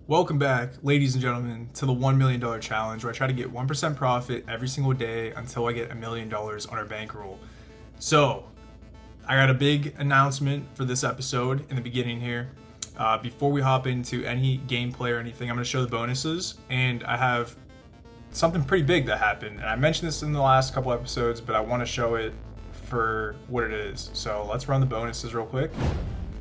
Welcome back, ladies and gentlemen, to the $1 million challenge where I try to get 1% profit every single day until I get $1 million on our bankroll. So, I got a big announcement for this episode in the beginning here. Before we hop into any gameplay or anything, I'm going to show the bonuses, and I have something pretty big that happened. And I mentioned this in the last couple episodes, but I want to show it for what it is. So let's run the bonuses real quick.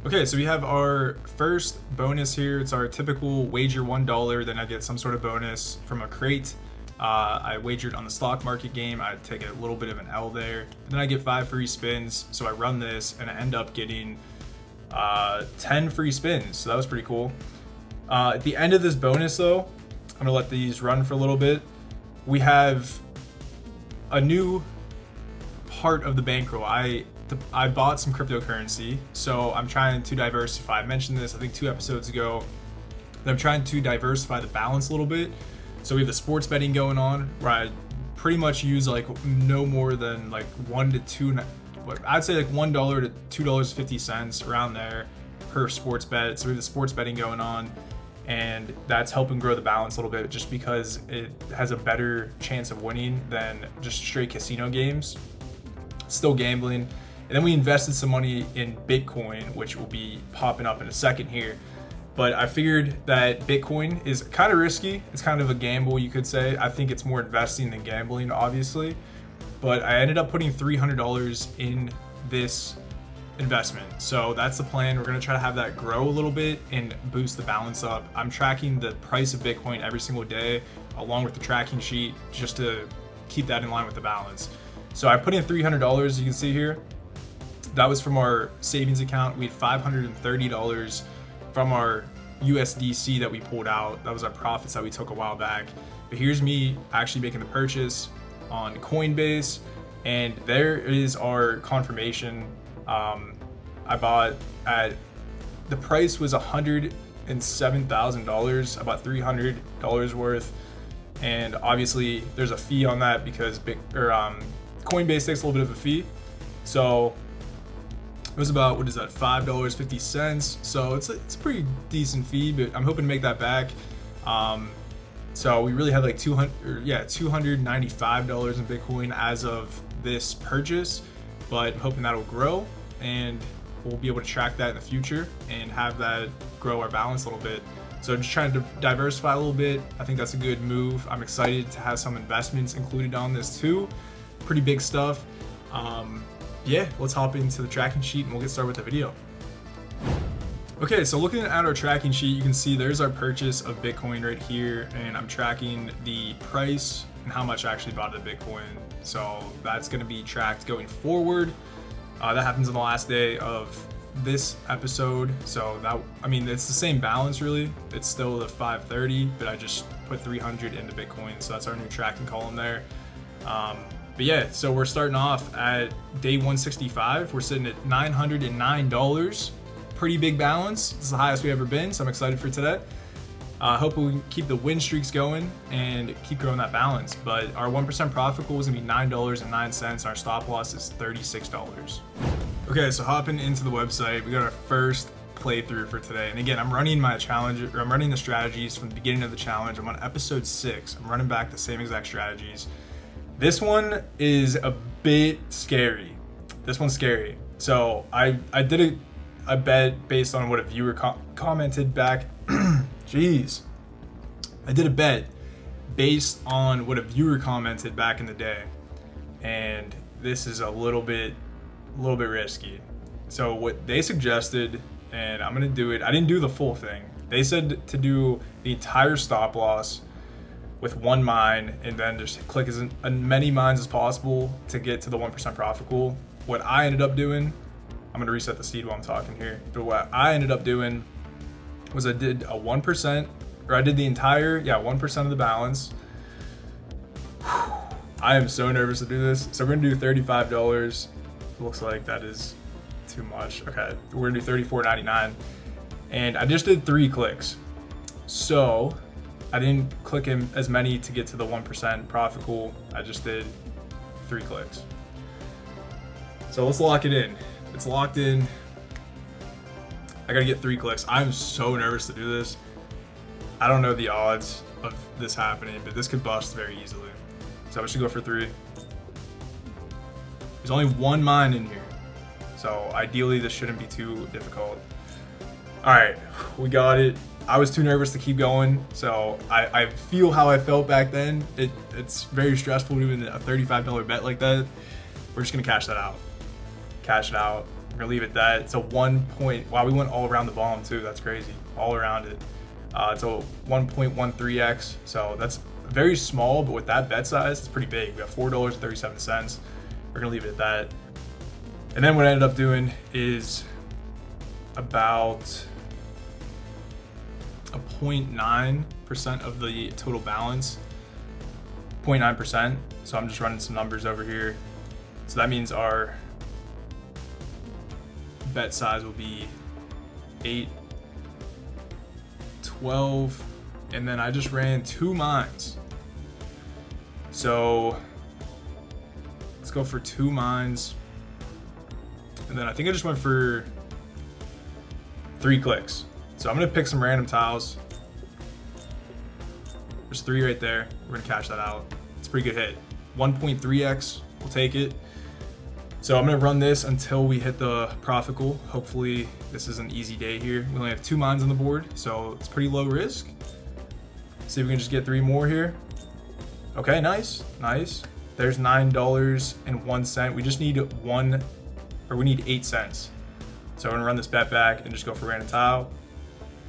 Okay, so we have our first bonus here. It's our typical wager $1, then I get some sort of bonus from a crate. I wagered on the stock market game. I take a little bit of an L there. And then I get 5 free spins. So I run this and I end up getting 10 free spins. So that was pretty cool. At the end of this bonus though, I'm gonna let these run for a little bit. We have a new part of the bankroll. I bought some cryptocurrency, so I'm trying to diversify. I mentioned this, I think 2 episodes ago, that I'm trying to diversify the balance a little bit. So we have the sports betting going on, where I pretty much use like no more than like $1 to $2, I'd say like $1 to $2.50 around there per sports bet. So we have the sports betting going on, and that's helping grow the balance a little bit just because it has a better chance of winning than just straight casino games. Still gambling. And then we invested some money in Bitcoin, which will be popping up in a second here. But I figured that Bitcoin is kind of risky. It's kind of a gamble, you could say. I think it's more investing than gambling, obviously. But I ended up putting $300 in this investment. So that's the plan. We're going to try to have that grow a little bit and boost the balance up. I'm tracking the price of Bitcoin every single day, along with the tracking sheet, just to keep that in line with the balance. So I put in $300, you can see here. That was from our savings account. We had $530 from our USDC that we pulled out. That was our profits that we took a while back. But here's me actually making the purchase on Coinbase, and there is our confirmation. I bought at, the price was $107,000, about $300 worth. And obviously there's a fee on that because Coinbase takes a little bit of a fee. So it was about, what is that, $5.50. So it's a pretty decent fee, but I'm hoping to make that back. So we really had like $295 in Bitcoin as of this purchase, but I'm hoping that'll grow and we'll be able to track that in the future and have that grow our balance a little bit. So just trying to diversify a little bit. I think that's a good move. I'm excited to have some investments included on this too. Pretty big stuff. Yeah, let's hop into the tracking sheet and we'll get started with the video. Okay, so looking at our tracking sheet, you can see there's our purchase of Bitcoin right here, and I'm tracking the price and how much I actually bought the Bitcoin. So that's going to be tracked going forward. That happens on the last day of this episode. So that, I mean, it's the same balance really. It's still the 530, but I just put 300 into Bitcoin. So that's our new tracking column there. But yeah, so we're starting off at day 165. We're sitting at $909. Pretty big balance. This is the highest we've ever been, so I'm excited for today. Hope we can keep the win streaks going and keep growing that balance. But our 1% profit goal is gonna be $9.09. Our stop loss is $36. Okay, so hopping into the website, we got our first playthrough for today. And again, I'm running my challenge, or I'm running the strategies from the beginning of the challenge. I'm on episode 6. I'm running back the same exact strategies. This one is a bit scary. This one's scary. So I did a bet based on what a viewer commented back. Jeez. I did a bet based on what a viewer commented back in the day. And this is a little bit risky. So what they suggested, and I'm gonna do it, I didn't do the full thing. They said to do the entire stop loss with 1 mine and then just click as many mines as possible to get to the 1% profit goal. What I ended up doing, I'm gonna reset the seed while I'm talking here, but what I ended up doing was I did a 1%, or I did the entire, 1% of the balance. I am so nervous to do this. So we're gonna do $35. Looks like that is too much. Okay, we're gonna do $34.99. And I just did 3 clicks. So I didn't click in as many to get to the 1% profit goal. I just did 3 clicks. So let's lock it in. It's locked in. I gotta get 3 clicks. I'm so nervous to do this. I don't know the odds of this happening, but this could bust very easily. So I should go for 3. There's only 1 mine in here, so ideally this shouldn't be too difficult. All right, we got it. I was too nervous to keep going, so I feel how I felt back then. It's very stressful doing a $35 bet like that. We're just gonna cash that out. Cash it out. We're gonna leave it at that. It's a 1 point. Wow, we went all around the bottom too. That's crazy. All around it. It's a 1.13x. So that's very small, but with that bet size, it's pretty big. We have $4.37. We're gonna leave it at that. And then what I ended up doing is about a 0.9% of the total balance. 0.9%. So I'm just running some numbers over here. So that means our bet size will be 8, 12, and then I just ran 2 mines. So let's go for 2 mines. And then I think I just went for 3 clicks. So I'm gonna pick some random tiles. There's 3 right there. We're gonna cash that out. It's a pretty good hit. 1.3x, we'll take it. So I'm gonna run this until we hit the profit goal. Hopefully this is an easy day here. We only have 2 mines on the board, so it's pretty low risk. See if we can just get 3 more here. Okay, nice, nice. There's $9.01. We just need we need 8 cents. So I'm gonna run this bet back and just go for random tile.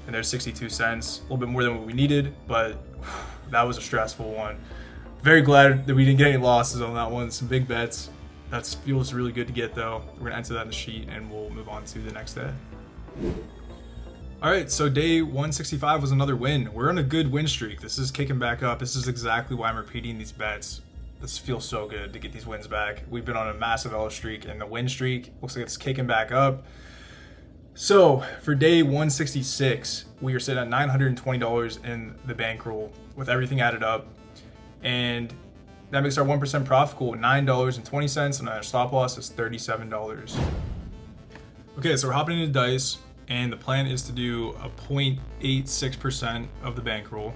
And there's 62 cents, a little bit more than what we needed, but that was a stressful one. Very glad that we didn't get any losses on that one. Some big bets. That feels really good to get though. We're gonna enter that in the sheet and we'll move on to the next day. All right, so day 165 was another win. We're on a good win streak. This is kicking back up. This is exactly why I'm repeating these bets. This feels so good to get these wins back. We've been on a massive L streak, and the win streak looks like it's kicking back up. So for day 166, we are sitting at $920 in the bankroll with everything added up. And that makes our 1% profit goal $9.20, and our stop loss is $37. Okay, so we're hopping into dice, and the plan is to do a 0.86% of the bankroll.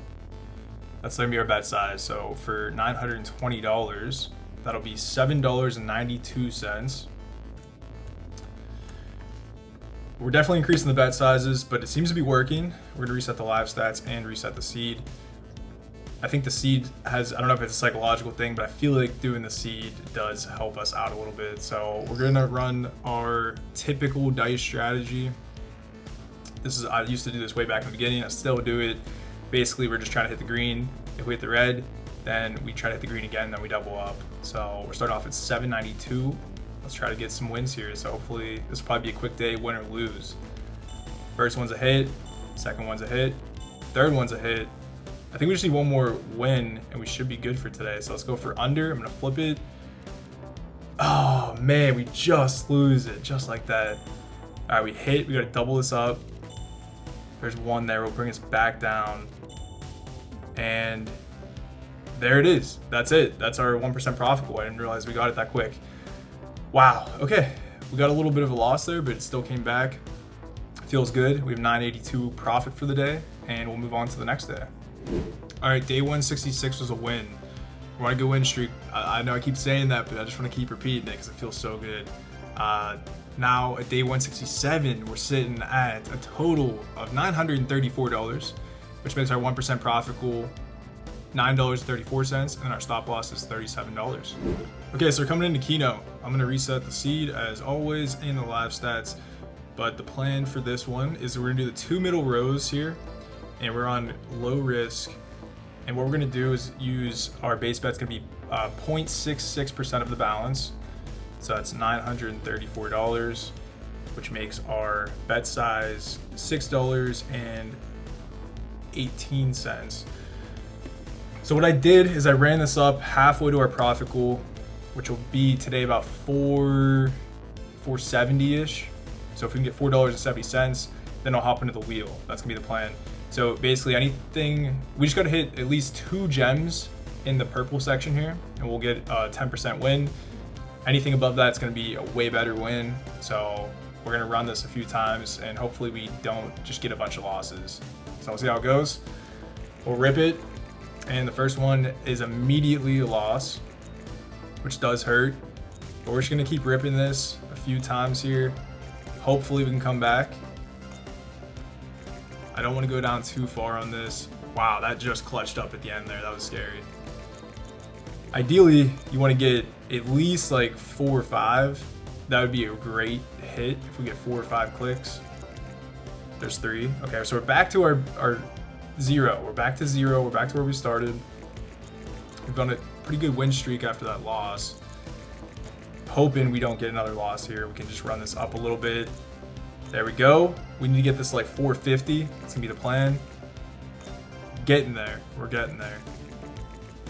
That's gonna be our bet size. So for $920, that'll be $7.92. We're definitely increasing the bet sizes, but it seems to be working. We're gonna reset the live stats and reset the seed. I think the seed has, I don't know if it's a psychological thing, but I feel like doing the seed does help us out a little bit. So we're gonna run our typical dice strategy. I used to do this way back in the beginning. I still do it. Basically, we're just trying to hit the green. If we hit the red, then we try to hit the green again, then we double up. So we're starting off at 792. Let's try to get some wins here. So hopefully this will probably be a quick day, win or lose. First one's a hit, second one's a hit, third one's a hit. I think we just need one more win and we should be good for today. So let's go for under. I'm gonna flip it. Oh man, we just lose it, just like that. All right, we hit, we gotta double this up. There's one there, we'll bring us back down. And there it is, that's it. That's our 1% profit goal. I didn't realize we got it that quick. Wow, okay. We got a little bit of a loss there, but it still came back. Feels good. We have 982 profit for the day, and we'll move on to the next day. All right, day 166 was a win. We're on a good win streak. I know I keep saying that, but I just want to keep repeating it because it feels so good. Now at day 167, we're sitting at a total of $934, which makes our 1% profit goal $9.34, and our stop loss is $37. Okay, so we're coming into Keno. I'm gonna reset the seed as always and the live stats, but the plan for this one is we're gonna do the 2 middle rows here, and we're on low risk. And what we're gonna do is use our base bet's gonna be 0.66% of the balance. So that's $934, which makes our bet size $6.18. So what I did is I ran this up halfway to our profit goal, which will be today about $4.70-ish. So if we can get $4.70, then I'll hop into the wheel. That's gonna be the plan. So basically anything, we just gotta hit at least 2 gems in the purple section here, and we'll get a 10% win. Anything above that is gonna be a way better win. So we're gonna run this a few times, and hopefully we don't just get a bunch of losses. So we'll see how it goes. We'll rip it, and the first one is immediately a loss, which does hurt. But we're just gonna keep ripping this a few times here. Hopefully we can come back. I don't want to go down too far on this. Wow, that just clutched up at the end there. That was scary. Ideally, you want to get at least like 4 or 5. That would be a great hit if we get 4 or 5 clicks. There's 3. Okay, so we're back to our 0. We're back to 0. We're back to where we started. We've done a pretty good win streak after that loss. Hoping we don't get another loss here. We can just run this up a little bit. There we go. We need to get this like 450. That's gonna be the plan. Getting there. We're getting there.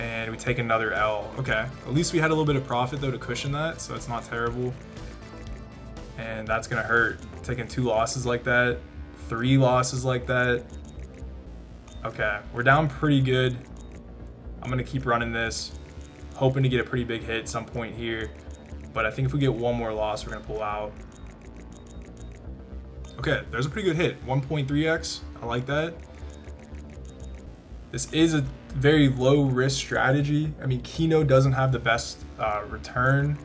And we take another L. Okay. At least we had a little bit of profit though to cushion that, so it's not terrible. And that's gonna hurt. Taking 2 losses like that, 3 losses like that. Okay, we're down pretty good. I'm gonna keep running this, hoping to get a pretty big hit at some point here. But I think if we get one more loss, we're gonna pull out. Okay, there's a pretty good hit. 1.3x, I like that. This is a very low risk strategy. I mean, Keno doesn't have the best return,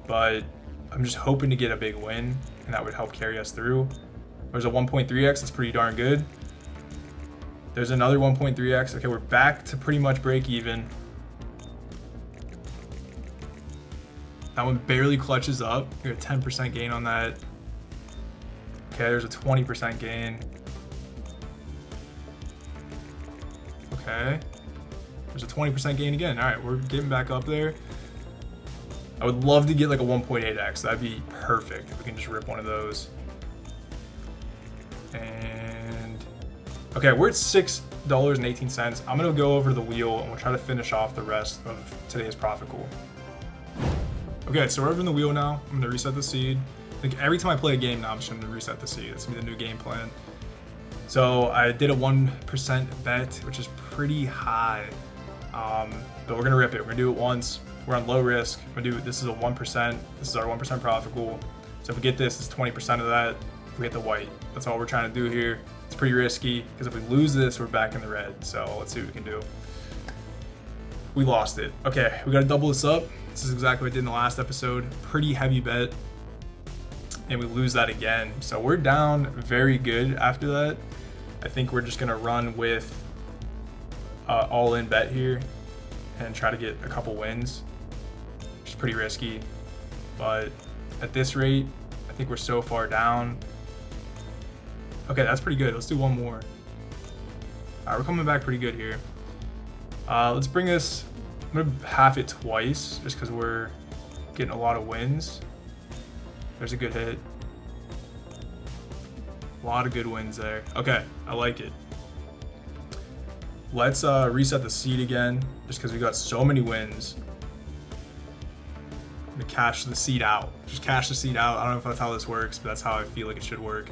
but I'm just hoping to get a big win, and that would help carry us through. There's a 1.3x, that's pretty darn good. There's another 1.3x. Okay, we're back to pretty much break even. That one barely clutches up. We got a 10% gain on that. Okay, there's a 20% gain. Okay. There's a 20% gain again. All right, we're getting back up there. I would love to get like a 1.8x. That'd be perfect if we can just rip one of those. And okay, we're at $6.18. I'm gonna go over the wheel and we'll try to finish off the rest of today's profit pool. Okay, so we're over in the wheel now. I'm gonna reset the seed. I think every time I play a game now, I'm just gonna reset the seed. That's gonna be the new game plan. So I did a 1% bet, which is pretty high. But we're gonna rip it. We're gonna do it once. We're on low risk. We're gonna do this is a 1%. This is our 1% profit pool. So if we get this, it's 20% of that. If we hit the white, that's all we're trying to do here. It's pretty risky because if we lose this, we're back in the red. So let's see what we can do. We lost it. Okay, we gotta double this up. This is exactly what I did in the last episode. Pretty heavy bet. And we lose that again. So we're down very good after that. I think we're just gonna run with all-in bet here and try to get a couple wins, which is pretty risky. But at this rate, I think we're so far down. Okay, that's pretty good. Let's do one more. All right, we're coming back pretty good here. Let's bring this. I'm gonna half it twice just because we're getting a lot of wins. There's a good hit. A lot of good wins there. Okay, I like it. Let's reset the seed again just because we got so many wins. I'm gonna cash the seed out. Just cash the seed out. I don't know if that's how this works, but that's how I feel like it should work.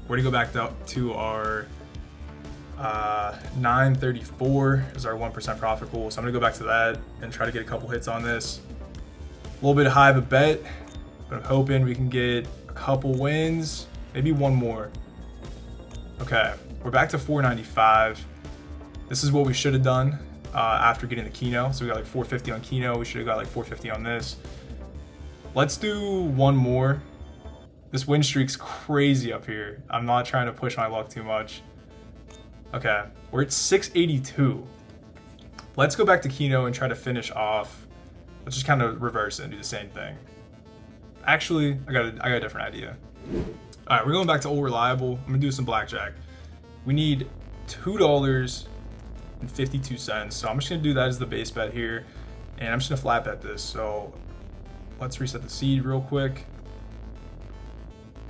We're gonna go back to our 934 is our 1% profit pool. So I'm gonna go back to that and try to get a couple hits on this. A little bit high of a bet, but I'm hoping we can get a couple wins, maybe one more. Okay, we're back to 495. This is what we should have done after getting the Keno. So we got like 450 on Keno. We should have got like 450 on this. Let's do one more. This win streak's crazy up here. I'm not trying to push my luck too much. Okay, we're at 682. Let's go back to Keno and try to finish off. Let's just kind of reverse it and do the same thing. Actually, I got a different idea. All right, we're going back to Old Reliable. I'm gonna do some blackjack. We need $2.52. So I'm just gonna do that as the base bet here. And I'm just gonna flat bet this. So let's reset the seed real quick.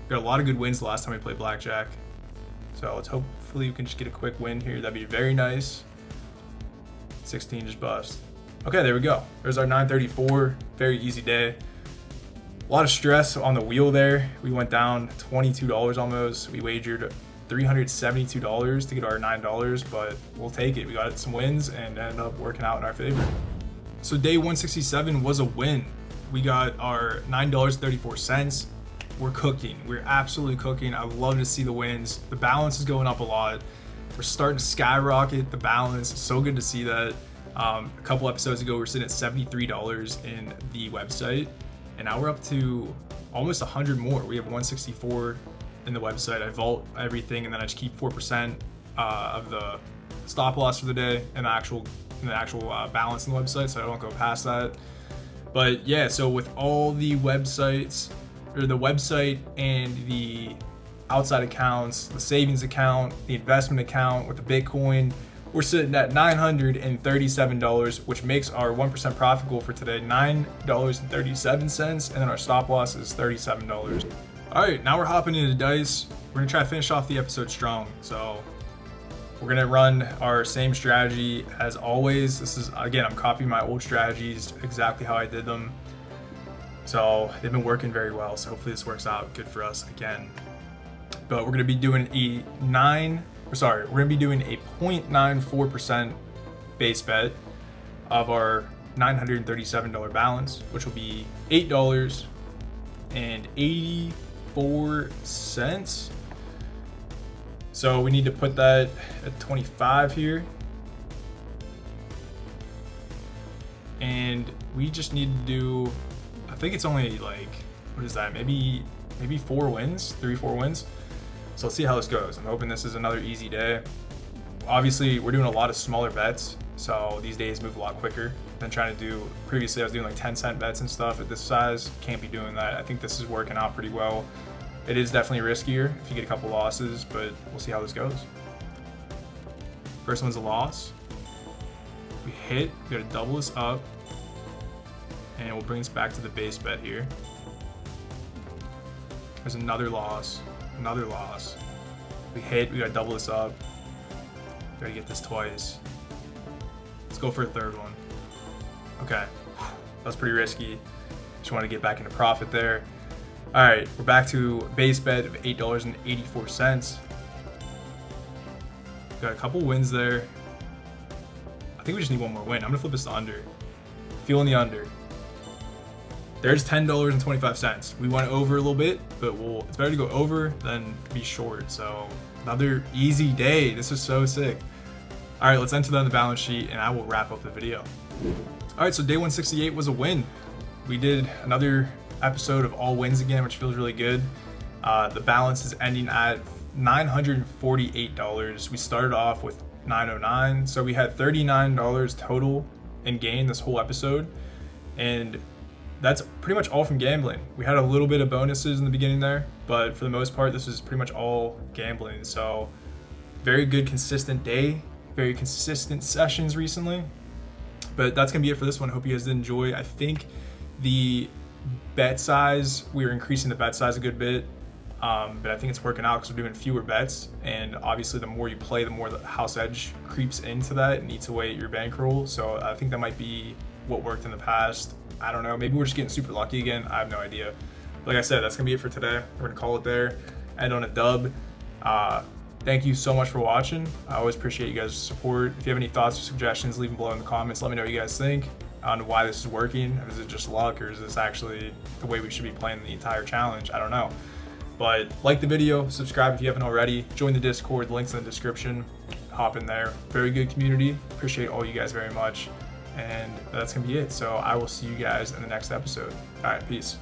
Got a lot of good wins the last time we played blackjack. So let's hopefully we can just get a quick win here. That'd be very nice. 16 just bust. Okay, there we go. There's our 934. Very easy day. A lot of stress on the wheel there. We went down $22 almost. We wagered $372 to get our $9, but we'll take it. We got some wins and ended up working out in our favor. So day 167 was a win. We got our $9.34. We're cooking. We're absolutely cooking. I love to see the wins. The balance is going up a lot. We're starting to skyrocket the balance. So good to see that. A couple episodes ago, we were sitting at $73 in the website, and now we're up to almost 100 more. We have 164 in the website. I vault everything, and then I just keep 4% of the stop loss for the day and the actual balance in the website, so I don't go past that. But yeah, so with all the websites, or the website and the outside accounts, the savings account, the investment account with the Bitcoin, we're sitting at $937, which makes our 1% profit goal for today $9.37, and then our stop loss is $37. All right, now we're hopping into dice. We're gonna try to finish off the episode strong. So we're gonna run our same strategy as always. This is, again, I'm copying my old strategies exactly how I did them. So they've been working very well. So hopefully this works out good for us again. But we're gonna be doing a 0.94% base bet of our $937 balance, which will be $8.84. So we need to put that at 25 here. And we just need to do, I think it's only like, what is that? Maybe 4 wins, 3-4 wins. So let's see how this goes. I'm hoping this is another easy day. Obviously, we're doing a lot of smaller bets, so these days move a lot quicker than trying to do. Previously, I was doing like 10-cent bets and stuff. At this size, can't be doing that. I think this is working out pretty well. It is definitely riskier if you get a couple losses, but we'll see how this goes. First one's a loss. We hit, we gotta double this up, and we'll bring this back to the base bet here. There's another loss. Another loss. We hit, we gotta double this up. Gotta get this twice. Let's go for a third one. Okay, that was pretty risky. Just want to get back into profit there. All right, we're back to base bet of $8.84. Got a couple wins there. I think we just need one more win. I'm gonna flip this to under. Feeling the under. There's $10.25. We went over a little bit, but it's better to go over than be short. So another easy day. This is so sick. All right, let's enter that on the balance sheet and I will wrap up the video. All right, so day 168 was a win. We did another episode of all wins again, which feels really good. The balance is ending at $948. We started off with $909. So we had $39 total in gain this whole episode. And that's pretty much all from gambling. We had a little bit of bonuses in the beginning there, but for the most part, this is pretty much all gambling. So very good, consistent day, very consistent sessions recently. But that's gonna be it for this one. Hope you guys did enjoy. I think the bet size, we were increasing the bet size a good bit, but I think it's working out because we're doing fewer bets. And obviously the more you play, the more the house edge creeps into that and eats away at your bankroll. So I think that might be what worked in the past. I don't know, maybe we're just getting super lucky again. I have no idea. Like I said, that's gonna be it for today. We're gonna call it there, end on a dub. Thank you so much for watching. I always appreciate you guys' support. If you have any thoughts or suggestions, leave them below in the comments. Let me know what you guys think on why this is working. Is it just luck, or is this actually the way we should be playing the entire challenge? I don't know. But like the video, subscribe if you haven't already, join the Discord, the link's in the description, hop in there. Very good community. Appreciate all you guys very much. And that's gonna be it. So I will see you guys in the next episode. All right, peace.